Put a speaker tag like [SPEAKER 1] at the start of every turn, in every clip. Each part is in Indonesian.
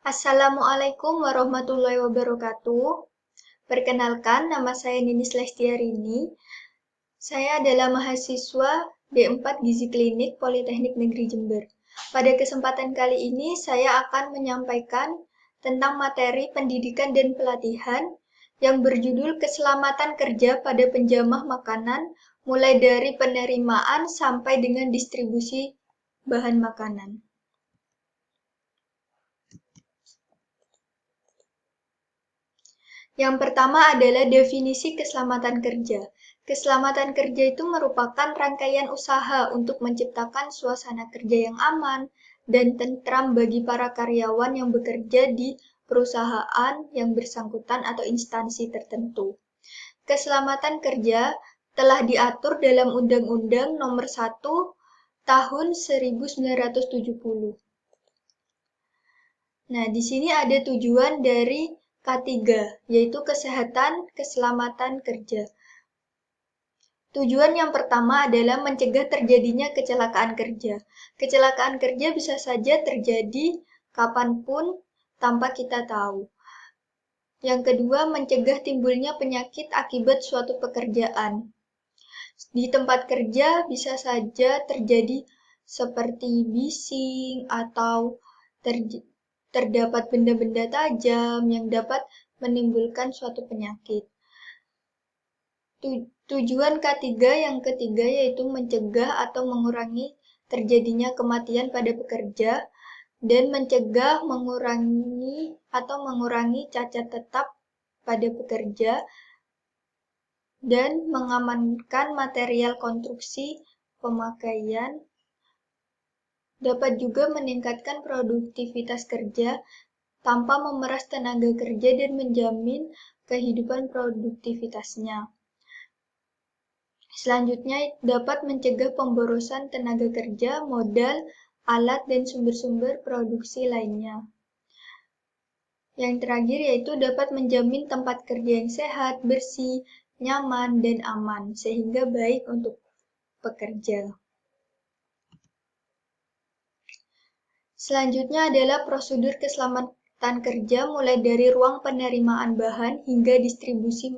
[SPEAKER 1] Assalamualaikum warahmatullahi wabarakatuh. Perkenalkan, nama saya Ninis Lestiarini. Saya adalah mahasiswa D4 Gizi Klinik Politeknik Negeri Jember. Pada kesempatan kali ini, saya akan menyampaikan tentang materi pendidikan dan pelatihan yang berjudul Keselamatan Kerja pada Penjamah Makanan, mulai dari penerimaan sampai dengan distribusi bahan makanan. Yang pertama adalah definisi keselamatan kerja. Keselamatan kerja itu merupakan rangkaian usaha untuk menciptakan suasana kerja yang aman dan tentram bagi para karyawan yang bekerja di perusahaan yang bersangkutan atau instansi tertentu. Keselamatan kerja telah diatur dalam Undang-Undang Nomor 1 Tahun 1970. Nah, di sini ada tujuan dari K3, yaitu kesehatan, keselamatan kerja. Tujuan yang pertama adalah mencegah terjadinya kecelakaan kerja. Kecelakaan kerja bisa saja terjadi kapanpun tanpa kita tahu. Yang kedua, mencegah timbulnya penyakit akibat suatu pekerjaan. Di tempat kerja bisa saja terjadi seperti bising atau terdapat benda-benda tajam yang dapat menimbulkan suatu penyakit. Tujuan K3 yang ketiga yaitu mencegah atau mengurangi terjadinya kematian pada pekerja dan mencegah, mengurangi cacat tetap pada pekerja dan mengamankan material konstruksi pemakaian. Dapat juga meningkatkan produktivitas kerja tanpa memeras tenaga kerja dan menjamin kehidupan produktivitasnya. Selanjutnya, dapat mencegah pemborosan tenaga kerja, modal, alat, dan sumber-sumber produksi lainnya. Yang terakhir yaitu dapat menjamin tempat kerja yang sehat, bersih, nyaman, dan aman, sehingga baik untuk pekerja. Selanjutnya adalah prosedur keselamatan kerja mulai dari ruang penerimaan bahan hingga distribusi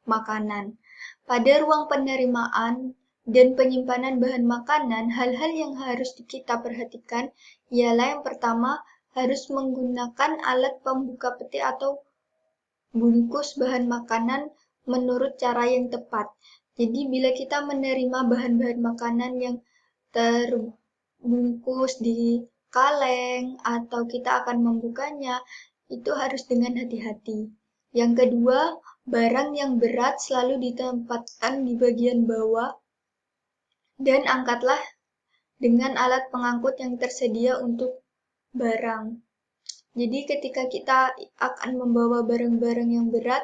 [SPEAKER 1] makanan. Pada ruang penerimaan dan penyimpanan bahan makanan, hal-hal yang harus kita perhatikan ialah yang pertama, harus menggunakan alat pembuka peti atau bungkus bahan makanan menurut cara yang tepat. Jadi bila kita menerima bahan-bahan makanan yang terbungkus di kaleng atau kita akan membukanya, itu harus dengan hati-hati. Yang kedua, barang yang berat selalu ditempatkan di bagian bawah dan angkatlah dengan alat pengangkut yang tersedia untuk barang. Jadi ketika kita akan membawa barang-barang yang berat,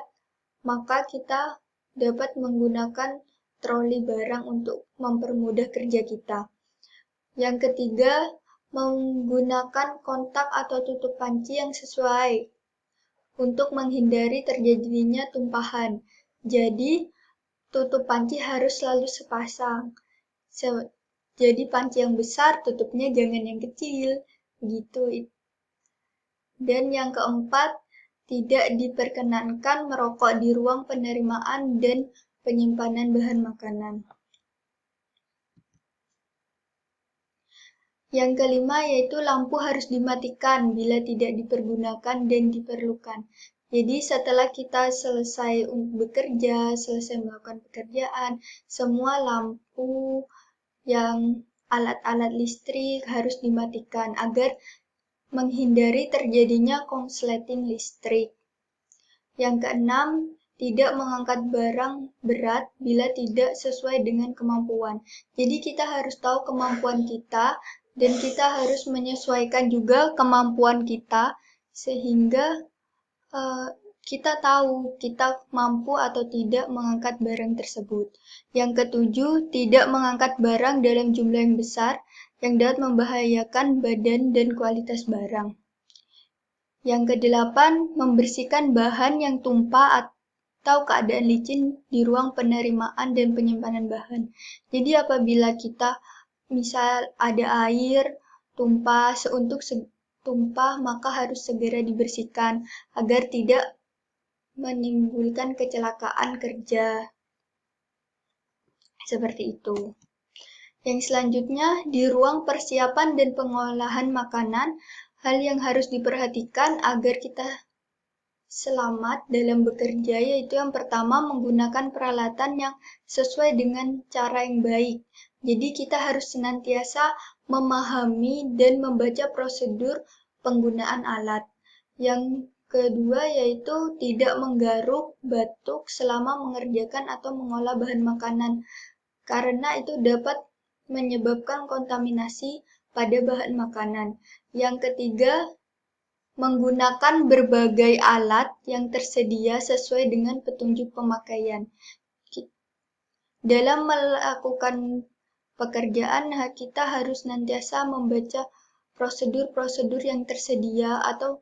[SPEAKER 1] maka kita dapat menggunakan troli barang untuk mempermudah kerja kita. Yang ketiga, menggunakan kontak atau tutup panci yang sesuai untuk menghindari terjadinya tumpahan. Jadi, tutup panci harus selalu sepasang. Jadi, panci yang besar, tutupnya jangan yang kecil. Gitu. Dan yang keempat, tidak diperkenankan merokok di ruang penerimaan dan penyimpanan bahan makanan. Yang kelima yaitu lampu harus dimatikan bila tidak dipergunakan dan diperlukan. Jadi setelah kita selesai bekerja, selesai melakukan pekerjaan, semua lampu yang alat-alat listrik harus dimatikan agar menghindari terjadinya konsleting listrik. Yang keenam, tidak mengangkat barang berat bila tidak sesuai dengan kemampuan. Jadi kita harus tahu kemampuan kita dan kita harus menyesuaikan juga kemampuan kita sehingga kita tahu kita mampu atau tidak mengangkat barang tersebut. Yang ketujuh, tidak mengangkat barang dalam jumlah yang besar yang dapat membahayakan badan dan kualitas barang. Yang kedelapan, membersihkan bahan yang tumpah atau keadaan licin di ruang penerimaan dan penyimpanan bahan. Jadi apabila kita misal ada air tumpah untuk tumpah, maka harus segera dibersihkan agar tidak menimbulkan kecelakaan kerja. Seperti itu. Yang selanjutnya, di ruang persiapan dan pengolahan makanan, hal yang harus diperhatikan agar kita selamat dalam bekerja yaitu yang pertama menggunakan peralatan yang sesuai dengan cara yang baik. Jadi kita harus senantiasa memahami dan membaca prosedur penggunaan alat. Yang kedua yaitu tidak menggaruk, batuk selama mengerjakan atau mengolah bahan makanan, karena itu dapat menyebabkan kontaminasi pada bahan makanan. Yang ketiga, menggunakan berbagai alat yang tersedia sesuai dengan petunjuk pemakaian. Dalam melakukan pekerjaan, kita harus senantiasa membaca prosedur-prosedur yang tersedia atau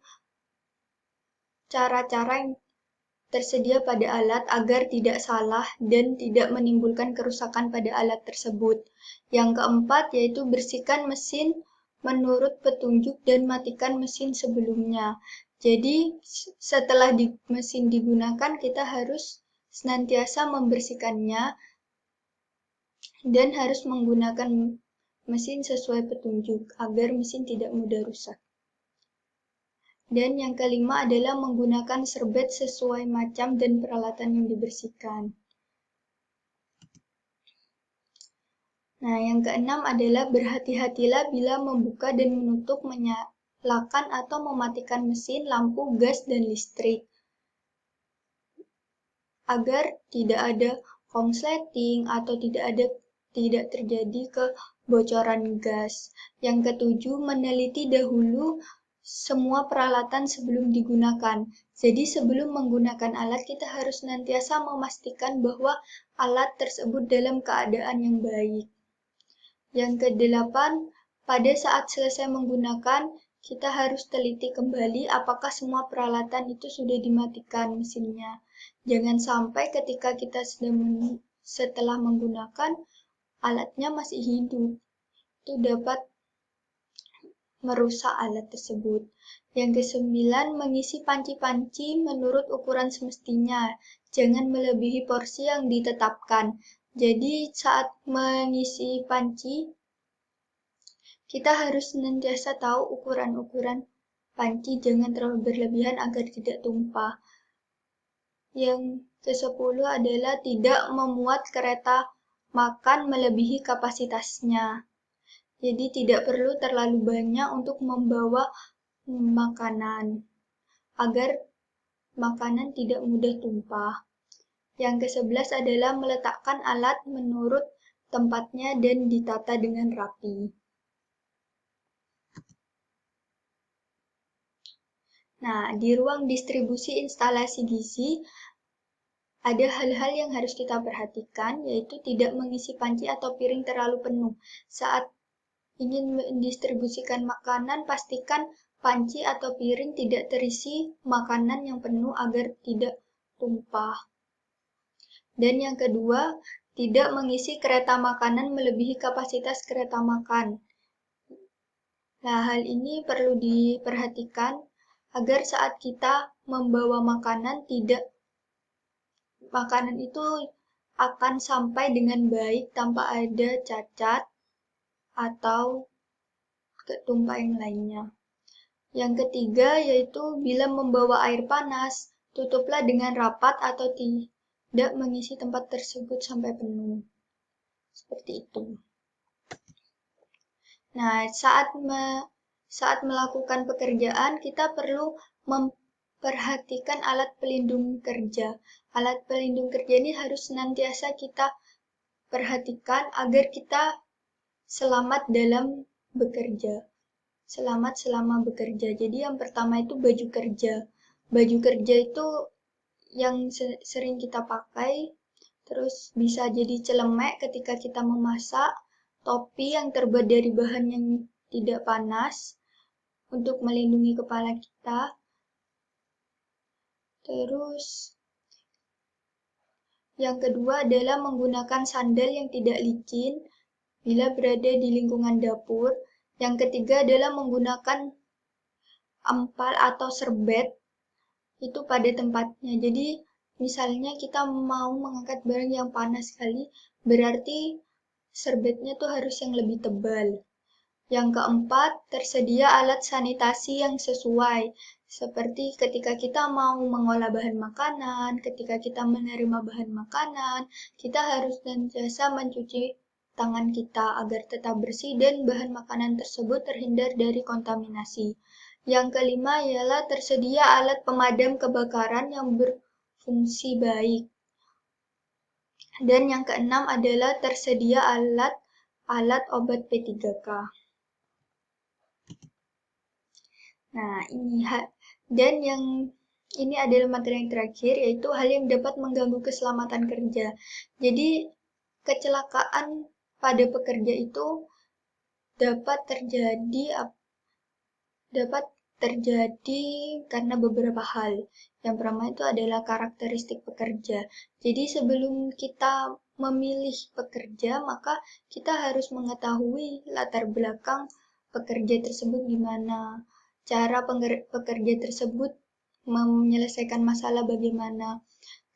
[SPEAKER 1] cara-cara yang tersedia pada alat agar tidak salah dan tidak menimbulkan kerusakan pada alat tersebut. Yang keempat yaitu bersihkan mesin menurut petunjuk dan matikan mesin sebelumnya. Jadi setelah mesin digunakan kita harus senantiasa membersihkannya dan harus menggunakan mesin sesuai petunjuk agar mesin tidak mudah rusak. Dan yang kelima adalah menggunakan serbet sesuai macam dan peralatan yang dibersihkan. Nah, yang keenam adalah berhati-hatilah bila membuka dan menutup, menyalakan atau mematikan mesin, lampu, gas, dan listrik. Agar tidak ada korsleting atau tidak terjadi kebocoran gas. Yang ketujuh, meneliti dahulu semua peralatan sebelum digunakan. Jadi sebelum menggunakan alat kita harus senantiasa memastikan bahwa alat tersebut dalam keadaan yang baik. Yang kedelapan, pada saat selesai menggunakan, kita harus teliti kembali apakah semua peralatan itu sudah dimatikan mesinnya. Jangan sampai ketika kita setelah menggunakan, alatnya masih hidup. Itu dapat merusak alat tersebut. Yang kesembilan, mengisi panci-panci menurut ukuran semestinya. Jangan melebihi porsi yang ditetapkan. Jadi saat mengisi panci, kita harus senantiasa tahu ukuran-ukuran panci, jangan terlalu berlebihan agar tidak tumpah. Yang ke-10 adalah tidak memuat kereta makan melebihi kapasitasnya. Jadi tidak perlu terlalu banyak untuk membawa makanan, agar makanan tidak mudah tumpah. Yang ke-11 adalah meletakkan alat menurut tempatnya dan ditata dengan rapi. Nah, di ruang distribusi instalasi gizi, ada hal-hal yang harus kita perhatikan, yaitu tidak mengisi panci atau piring terlalu penuh. Saat ingin mendistribusikan makanan, pastikan panci atau piring tidak terisi makanan yang penuh agar tidak tumpah. Dan yang kedua, tidak mengisi kereta makanan melebihi kapasitas kereta makan. Nah, hal ini perlu diperhatikan agar saat kita membawa makanan, makanan itu akan sampai dengan baik tanpa ada cacat atau tumpah yang lainnya. Yang ketiga yaitu bila membawa air panas, tutuplah dengan rapat atau tidak mengisi tempat tersebut sampai penuh. Seperti itu. Nah, saat melakukan pekerjaan kita perlu memperhatikan alat pelindung kerja. Alat pelindung kerja ini harus senantiasa kita perhatikan agar kita selamat dalam bekerja. Selamat selama bekerja. Jadi yang pertama itu baju kerja. Baju kerja itu yang sering kita pakai, terus bisa jadi celemek ketika kita memasak, topi yang terbuat dari bahan yang tidak panas untuk melindungi kepala kita. Terus yang kedua adalah menggunakan sandal yang tidak licin bila berada di lingkungan dapur. Yang ketiga adalah menggunakan ampal atau serbet itu pada tempatnya. Jadi misalnya kita mau mengangkat barang yang panas sekali, berarti serbetnya tuh harus yang lebih tebal. Yang keempat, tersedia alat sanitasi yang sesuai. Seperti ketika kita mau mengolah bahan makanan, ketika kita menerima bahan makanan, kita harus senantiasa mencuci tangan kita agar tetap bersih dan bahan makanan tersebut terhindar dari kontaminasi. Yang kelima ialah tersedia alat pemadam kebakaran yang berfungsi baik. Dan yang keenam adalah tersedia alat obat P3K. Nah, ini adalah materi yang terakhir, yaitu hal yang dapat mengganggu keselamatan kerja. Jadi, kecelakaan pada pekerja itu dapat terjadi karena beberapa hal. Yang pertama itu adalah karakteristik pekerja. Jadi, sebelum kita memilih pekerja, maka kita harus mengetahui latar belakang pekerja tersebut gimana, cara pekerja tersebut menyelesaikan masalah bagaimana.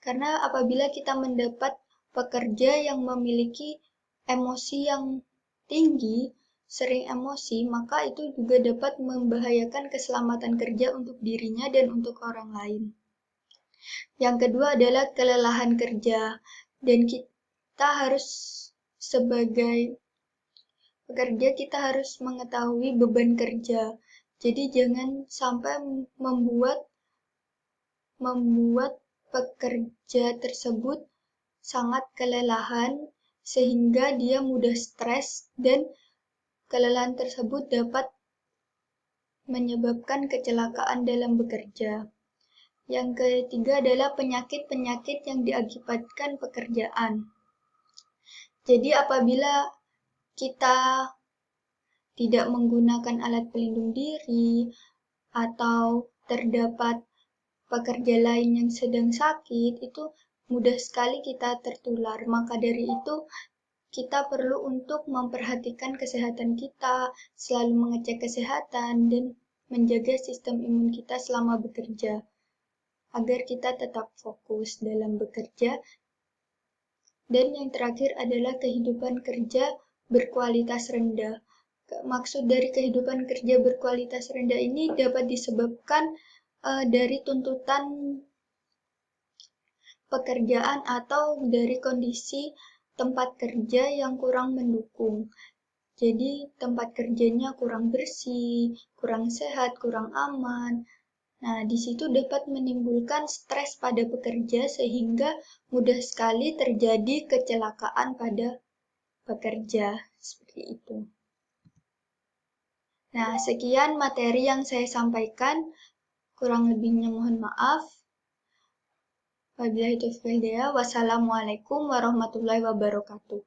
[SPEAKER 1] Karena apabila kita mendapat pekerja yang memiliki emosi yang tinggi, sering emosi, maka itu juga dapat membahayakan keselamatan kerja untuk dirinya dan untuk orang lain. Yang kedua adalah kelelahan kerja. Dan kita harus sebagai pekerja kita harus mengetahui beban kerja. Jadi jangan sampai membuat pekerja tersebut sangat kelelahan sehingga dia mudah stres dan kelelahan tersebut dapat menyebabkan kecelakaan dalam bekerja. Yang ketiga adalah penyakit-penyakit yang diakibatkan pekerjaan. Jadi apabila kita tidak menggunakan alat pelindung diri atau terdapat pekerja lain yang sedang sakit, itu mudah sekali kita tertular. Maka dari itu, kita perlu untuk memperhatikan kesehatan kita, selalu mengecek kesehatan, dan menjaga sistem imun kita selama bekerja, agar kita tetap fokus dalam bekerja. Dan yang terakhir adalah kehidupan kerja berkualitas rendah. Maksud dari kehidupan kerja berkualitas rendah ini dapat disebabkan dari tuntutan pekerjaan atau dari kondisi tempat kerja yang kurang mendukung. Jadi tempat kerjanya kurang bersih, kurang sehat, kurang aman. Nah, di situ dapat menimbulkan stres pada pekerja sehingga mudah sekali terjadi kecelakaan pada pekerja. Seperti itu. Nah, sekian materi yang saya sampaikan. Kurang lebihnya mohon maaf. Wabillahi taufiq wal hidayah. Wassalamualaikum warahmatullahi wabarakatuh.